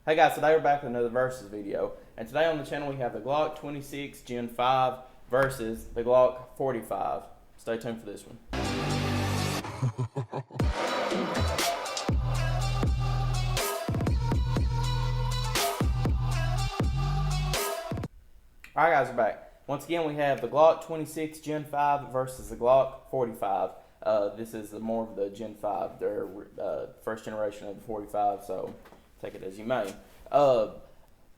Hey guys, today we're back with another versus video, and today on the channel we have the Glock 26 Gen 5 versus the Glock 45. Stay tuned for this one. Alright guys, we're back. Once again we have the Glock 26 Gen 5 versus the Glock 45. This is more of the Gen 5, their first generation of the 45, so take it as you may. I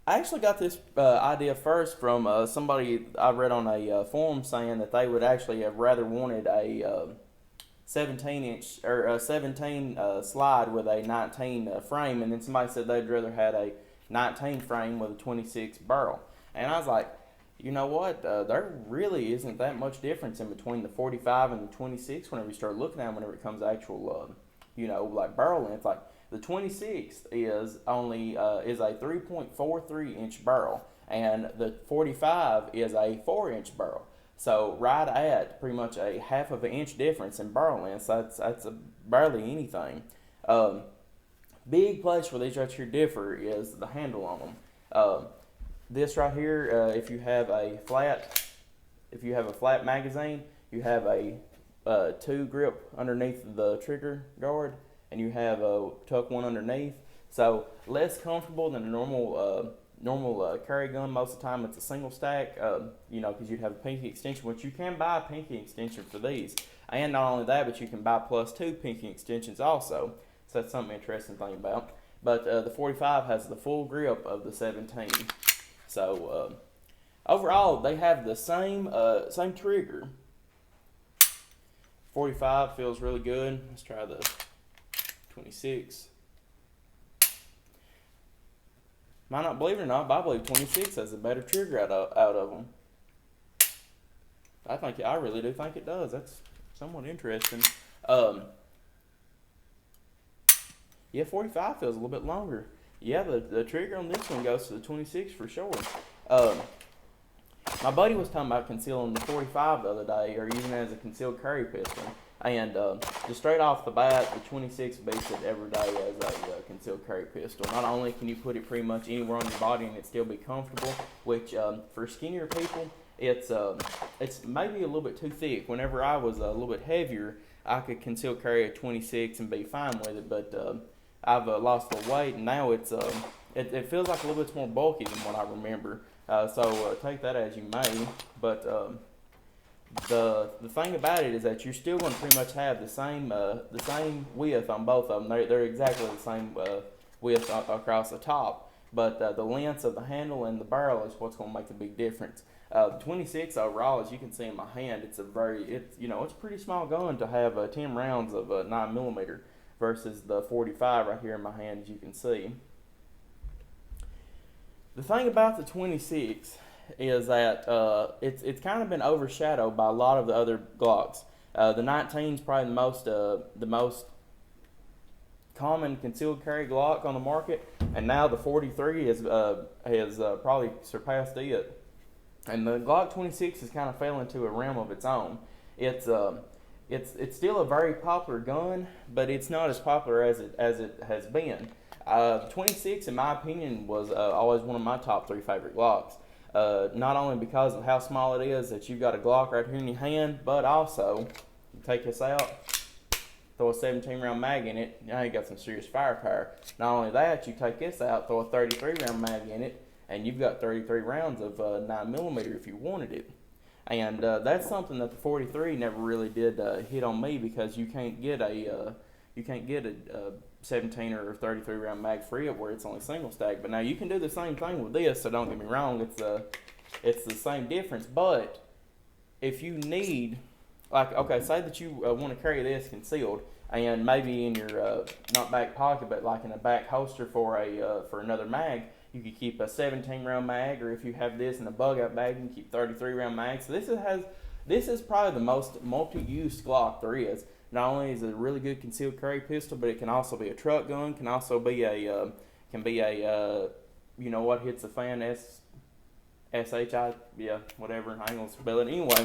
actually got this idea first from somebody I read on a forum saying that they would actually have rather wanted a 17-inch or a 17 slide with a 19 frame, and then somebody said they'd rather had a 19 frame with a 26 barrel. And I was like, you know what? There really isn't that much difference in between the 45 and the 26 whenever you start looking at them, whenever it comes to actual, like barrel length. Like the 26 is only is a 3.43 inch barrel, and the 45 is a 4-inch barrel. So right at pretty much a half of an inch difference in barrel length. So that's barely anything. Big place where these right here differ is the handle on them. This right here, if you have a flat magazine, you have a 2 grip underneath the trigger guard, and you have a tuck one underneath. So less comfortable than a normal carry gun. Most of the time it's a single stack, because you'd have a pinky extension, which you can buy a pinky extension for these. And not only that, but you can buy +2 pinky extensions also. So that's something interesting to think about. But the 45 has the full grip of the 17. So overall, they have the same trigger. 45 feels really good. Let's try the 26. Might not believe it or not, but I believe 26 has a better trigger out of them. I really do think it does. That's somewhat interesting. Yeah, 45 feels a little bit longer. Yeah, the trigger on this one goes to the 26 for sure. My buddy was talking about concealing the 45 the other day, or using it as a concealed carry pistol. And just straight off the bat, the 26 beats it every day as a concealed carry pistol. Not only can you put it pretty much anywhere on your body and it still be comfortable, which for skinnier people, it's maybe a little bit too thick. Whenever I was a little bit heavier, I could conceal carry a 26 and be fine with it, but I've lost the weight, and now it feels like a little bit more bulky than what I remember. So take that as you may. But the thing about it is that you're still going to pretty much have the same width on both of them. They're exactly the same width across the top. But the lengths of the handle and the barrel is what's going to make the big difference. The 26 overall, as you can see in my hand, it's a pretty small gun to have 10 rounds of 9mm. Versus the 45 right here in my hand, as you can see. The thing about the 26 is that it's kind of been overshadowed by a lot of the other Glocks. The 19 is probably the most common concealed carry Glock on the market, and now the 43 has probably surpassed it. And the Glock 26 has kind of fell into a realm of its own. It's still a very popular gun, but it's not as popular as it has been. 26, in my opinion, was always one of my top 3 favorite Glocks. Not only because of how small it is that you've got a Glock right here in your hand, but also you take this out, throw a 17-round mag in it, now you got some serious firepower. Not only that, you take this out, throw a 33-round mag in it, and you've got 33 rounds of 9mm if you wanted it. And that's something that the 43 never really did hit on me, because you can't get a 17 or 33 round mag free where it's only single stack. But now you can do the same thing with this, so don't get me wrong, it's the same difference. But if you need, say that you want to carry this concealed, and maybe in your not back pocket, but like in a back holster for another mag. You could keep a 17-round mag, or if you have this in a bug-out bag, you can keep 33-round mags. So this is probably the most multi-use Glock there is. Not only is it a really good concealed carry pistol, but it can also be a truck gun. Can also be a what hits the fan, SHI, whatever. I ain't gonna spell it anyway.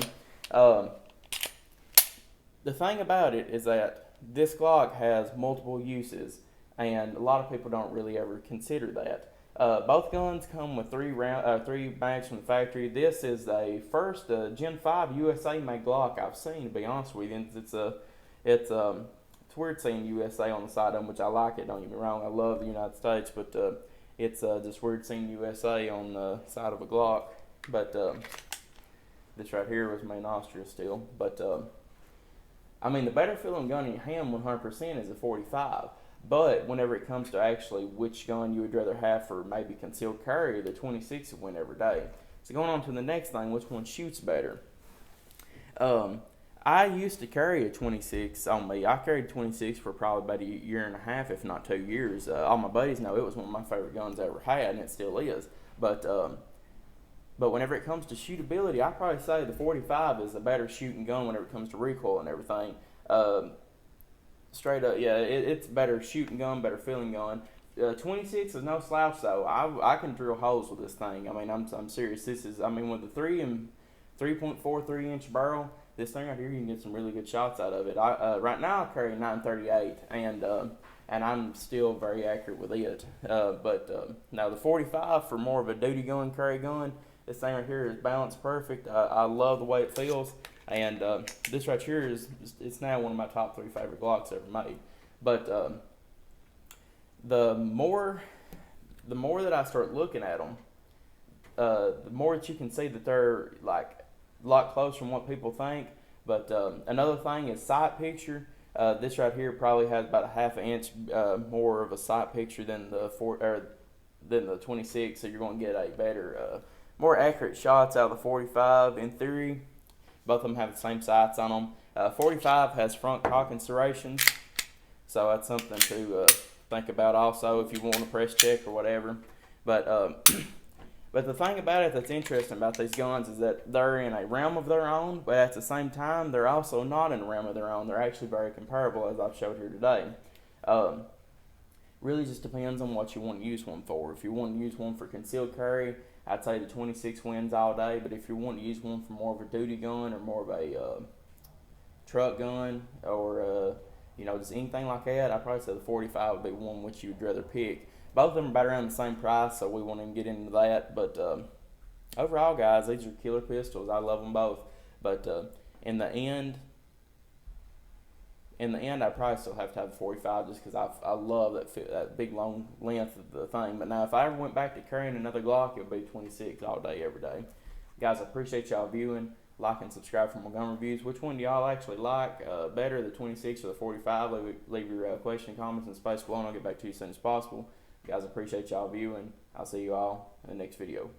The thing about it is that this Glock has multiple uses, and a lot of people don't really ever consider that. Both guns come with three bags from the factory. This is the first Gen 5 USA made Glock I've seen, to be honest with you. It's weird seeing USA on the side of them, which I like it. Don't get me wrong, I love the United States, but it's just weird seeing USA on the side of a Glock. But this right here was made in Austria still. But I mean, the better feeling gun in your hand 100% is a 45. But whenever it comes to actually which gun you would rather have for maybe concealed carry, the 26 would win every day. So going on to the next thing, which one shoots better? I used to carry a 26 on me. I carried 26 for probably about a year and a half, if not 2 years. All my buddies know it was one of my favorite guns I ever had, and it still is. But whenever it comes to shootability, I'd probably say the 45 is a better shooting gun whenever it comes to recoil and everything. Straight up, yeah, it's a better shooting gun, better feeling gun. 26 is no slouch though. I can drill holes with this thing. I mean, I'm serious. This is, I mean, with the 3.43 inch barrel, this thing right here, you can get some really good shots out of it. Right now I carry 938, and I'm still very accurate with it. Now the 45 for more of a duty gun, carry gun, this thing right here is balanced perfect. I love the way it feels. And this right here it's now one of my top 3 favorite Glocks ever made. But the more that I start looking at them, the more that you can see that they're like a lot closer from what people think. But another thing is sight picture. This right here probably has about a half an inch more of a sight picture than the 26. So you're going to get a better, more accurate shots out of the 45 in theory. Both of them have the same sights on them. 45 has front cocking serrations, so that's something to think about also if you want to press check or whatever. But the thing about it that's interesting about these guns is that they're in a realm of their own, but at the same time, they're also not in a realm of their own. They're actually very comparable, as I've showed here today. Really just depends on what you want to use one for. If you want to use one for concealed carry, I'd say the 26 wins all day, but if you want to use one for more of a duty gun or more of a truck gun or just anything like that, I'd probably say the 45 would be one which you'd rather pick. Both of them are about around the same price, so we won't even get into that. But overall, guys, these are killer pistols. I love them both. But in the end, I probably still have to have a 45 just because I love that big long length of the thing. But now if I ever went back to carrying another Glock, it would be 26 all day, every day. Guys, I appreciate y'all viewing. Like and subscribe for more gun reviews. Which one do y'all actually like better, the 26 or the 45? Leave your question and comments in the space below, and I'll get back to you as soon as possible. Guys, I appreciate y'all viewing. I'll see you all in the next video.